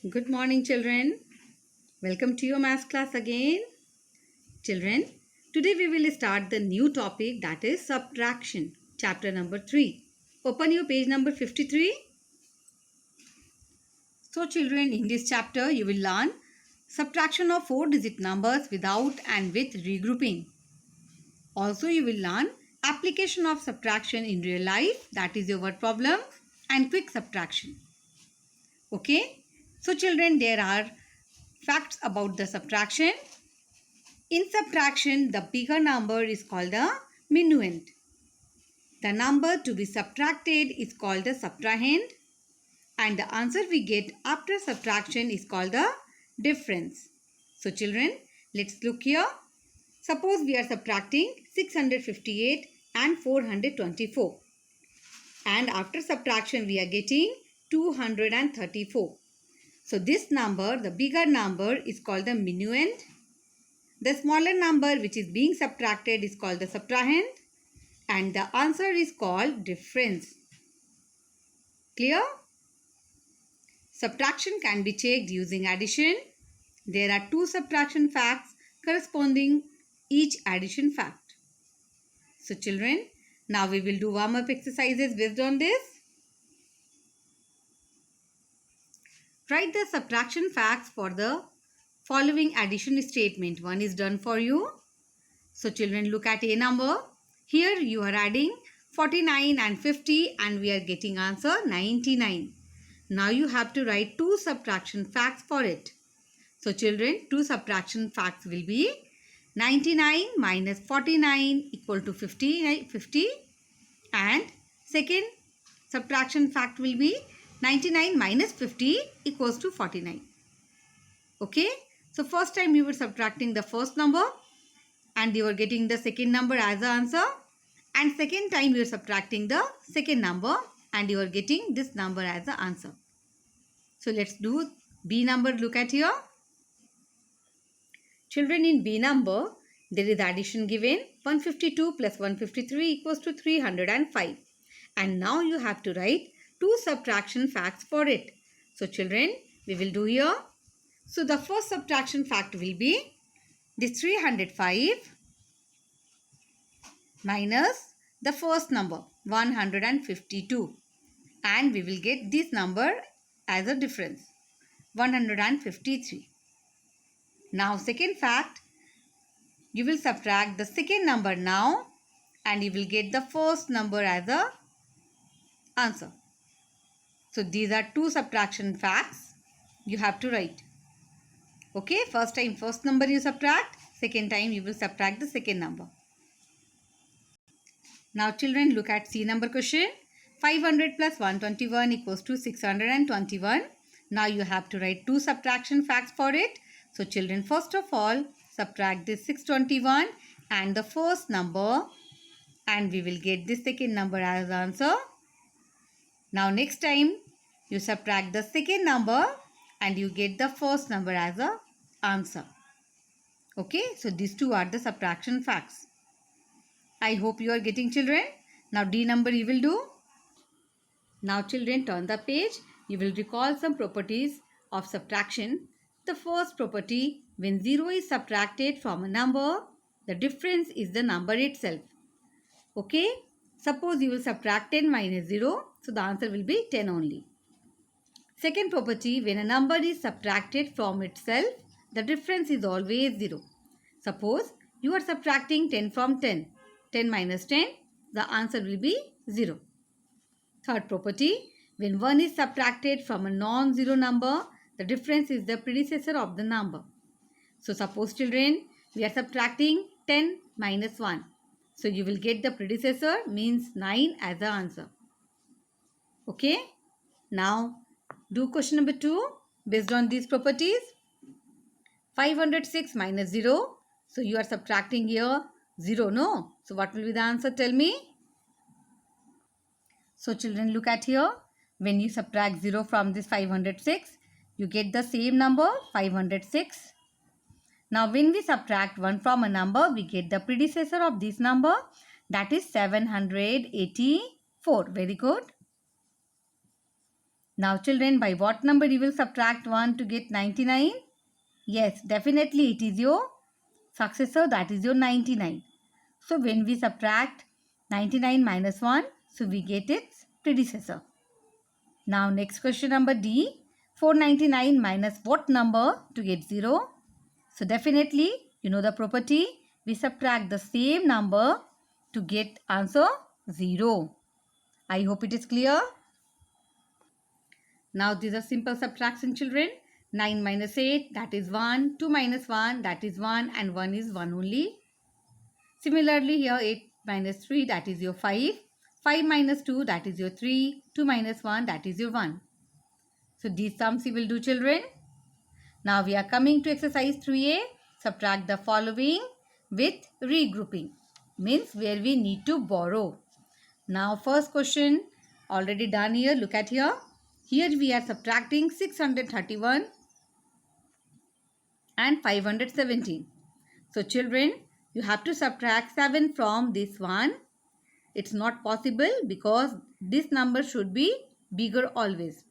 Good morning, children. Welcome to your math class again. Children, today we will start the new topic, that is subtraction, chapter number 3. Open your page number 53. So, children, in this chapter you will learn subtraction of 4-digit numbers without and with regrouping. Also, you will learn application of subtraction in real life, that is your word problem, and quick subtraction. Okay? So, children, there are facts about the subtraction. In subtraction, the bigger number is called the minuend. The number to be subtracted is called the subtrahend. And the answer we get after subtraction is called the difference. So children, let's look here. Suppose we are subtracting 658 and 424. And after subtraction we are getting 234. So this number, the bigger number, is called the minuend. The smaller number which is being subtracted is called the subtrahend, and the answer is called difference. Clear? Subtraction can be checked using addition. There are 2 subtraction facts corresponding each addition fact. So children, now we will do warm-up exercises based on this. Write the subtraction facts for the following addition statement. One is done for you. So children, look at a number. Here you are adding 49 and 50 and we are getting answer 99. Now you have to write 2 subtraction facts for it. So children, 2 subtraction facts will be 99 minus 49 equal to 50 and second subtraction fact will be 99 minus 50 equals to 49. Okay. So first time you were subtracting the first number and you are getting the second number as the answer, and second time you are subtracting the second number and you are getting this number as the answer. So let's do B number. Look at here. Children, in B number there is addition given. 152 plus 153 equals to 305, and now you have to write 2 subtraction facts for it. So children, we will do here. So the first subtraction fact will be this 305 minus the first number 152, and we will get this number as a difference 153. Now second fact, you will subtract the second number now and you will get the first number as a answer. So these are 2 subtraction facts you have to write. Okay, first time first number you subtract, second time you will subtract the second number. Now children, look at C number question. 500 plus 121 equals to 621. Now you have to write 2 subtraction facts for it. So children, first of all, subtract this 621 and the first number and we will get the second number as answer. Now next time you subtract the second number and you get the first number as a answer. Okay, so these 2 are the subtraction facts. I hope you are getting, children. Now D number you will do. Now children, turn the page. You will recall some properties of subtraction. The first property, when 0 is subtracted from a number, the difference is the number itself. Okay, suppose you will subtract 10 minus 0, so the answer will be 10 only. Second property, when a number is subtracted from itself, the difference is always 0. Suppose you are subtracting 10 from 10. 10 minus 10, the answer will be 0. Third property, when 1 is subtracted from a non-zero number, the difference is the predecessor of the number. So suppose children, we are subtracting 10 minus 1. So you will get the predecessor, means 9 as the answer. Okay. Now do question number 2 based on these properties. 506 minus 0. So you are subtracting here 0, no? So what will be the answer? Tell me. So children, look at here. When you subtract 0 from this 506, you get the same number 506. Now when we subtract 1 from a number, we get the predecessor of this number, that is 784. Very good. Now children, by what number you will subtract 1 to get 99? Yes, definitely it is your successor, that is your 99. So when we subtract 99 minus 1, so we get its predecessor. Now next question number D. 499 minus what number to get 0? So definitely you know the property. We subtract the same number to get answer 0. I hope it is clear. Now these are simple subtraction children. 9 minus 8 that is 1. 2 minus 1 that is 1 and 1 is 1 only. Similarly here 8 minus 3 that is your 5. 5 minus 2 that is your 3. 2 minus 1 that is your 1. So these sums you will do children. Now we are coming to exercise 3A. Subtract the following with regrouping. Means where we need to borrow. Now first question already done here. Look at here. Here we are subtracting 631 and 517. So children, you have to subtract 7 from this one. It's not possible because this number should be bigger always.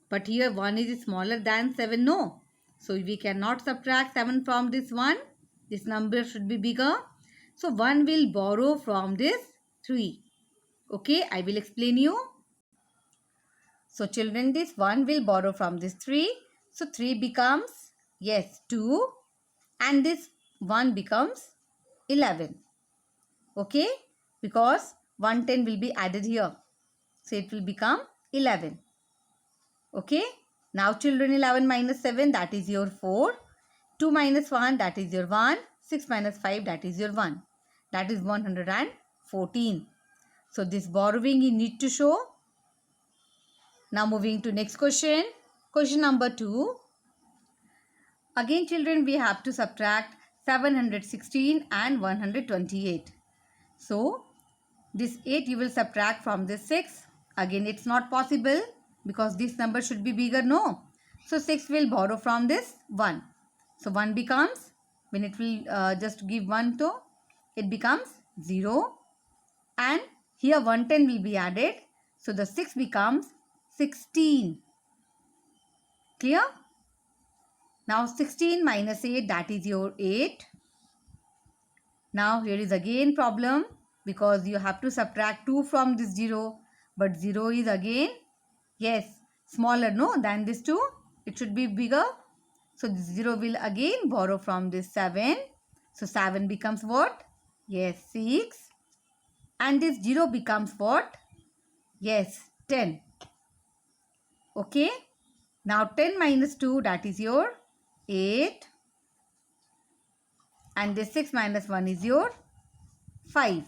But here 1 is smaller than 7. No. So we cannot subtract 7 from this one. This number should be bigger. So 1 will borrow from this 3. Okay, I will explain you. So children, this 1 will borrow from this 3. So 3 becomes, yes, 2. And this 1 becomes 11. Okay, because 110 will be added here. So it will become 11. Okay, now children, 11 minus 7 that is your 4. 2 minus 1 that is your 1. 6 minus 5 that is your 1. That is 114. So this borrowing you need to show. Now moving to next question. Question number 2. Again children, we have to subtract 716 and 128. So this 8 you will subtract from this 6. Again it's not possible because this number should be bigger. No. So 6 will borrow from this 1. So 1 becomes, when it will just give 1 to, it becomes 0. And here 110 will be added. So the 6 becomes 16. Clear? Now 16 minus 8 that is your 8. Now here is again problem because you have to subtract 2 from this 0. But 0 is again, yes, smaller no than this 2. It should be bigger. So this 0 will again borrow from this 7. So 7 becomes what? Yes, 6. And this 0 becomes what? Yes, 10. Okay. Now 10 minus 2 that is your 8. And this 6 minus 1 is your 5.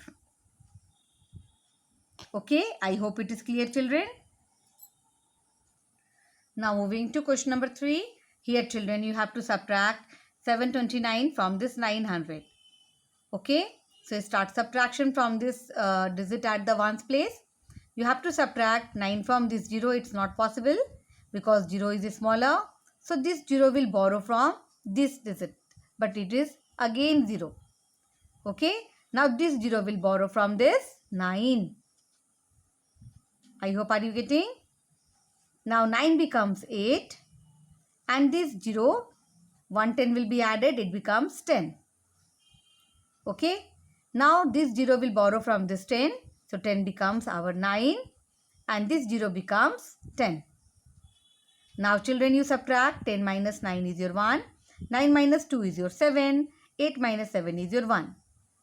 Okay. I hope it is clear children. Now moving to question number 3. Here children, you have to subtract 729 from this 900. Okay. So start subtraction from this digit at the ones place. You have to subtract 9 from this 0. It's not possible because 0 is smaller. So this 0 will borrow from this digit. But it is again 0. Okay. Now this 0 will borrow from this 9. I hope are you getting? Now 9 becomes 8. And this 0, 110 will be added. It becomes 10. Okay. Now this 0 will borrow from this 10. So 10 becomes our 9. And this 0 becomes 10. Now children, you subtract. 10 minus 9 is your 1. 9 minus 2 is your 7. 8 minus 7 is your 1.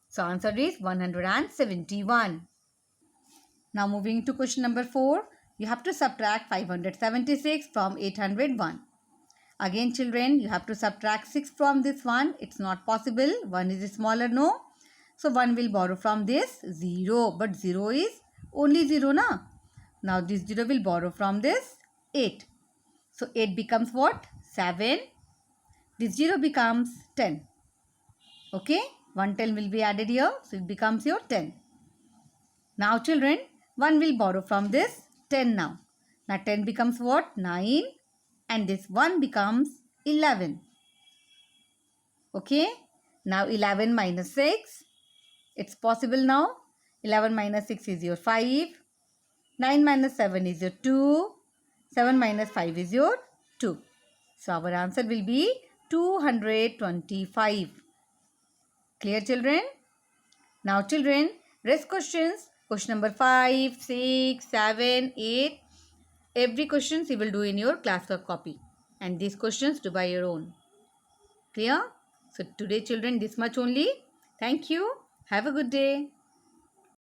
So answer is 171. Now moving to question number 4. You have to subtract 576 from 801. Again children, you have to subtract 6 from this 1. It's not possible. 1 is smaller, no. So 1 will borrow from this 0. But 0 is only 0, na. Now this 0 will borrow from this 8. So 8 becomes what? 7. This 0 becomes 10. Okay. 110 will be added here. So it becomes your 10. Now children, 1 will borrow from this 10 now. Now 10 becomes what? 9. And this 1 becomes 11. Okay. Now 11 minus 6. It's possible now. 11 minus 6 is your 5. 9 minus 7 is your 2. 7 minus 5 is your 2. So our answer will be 225. Clear, children? Now children, rest questions. Question number 5, 6, 7, 8. Every questions you will do in your classwork copy. And these questions do by your own. Clear? So today children, this much only. Thank you. Have a good day.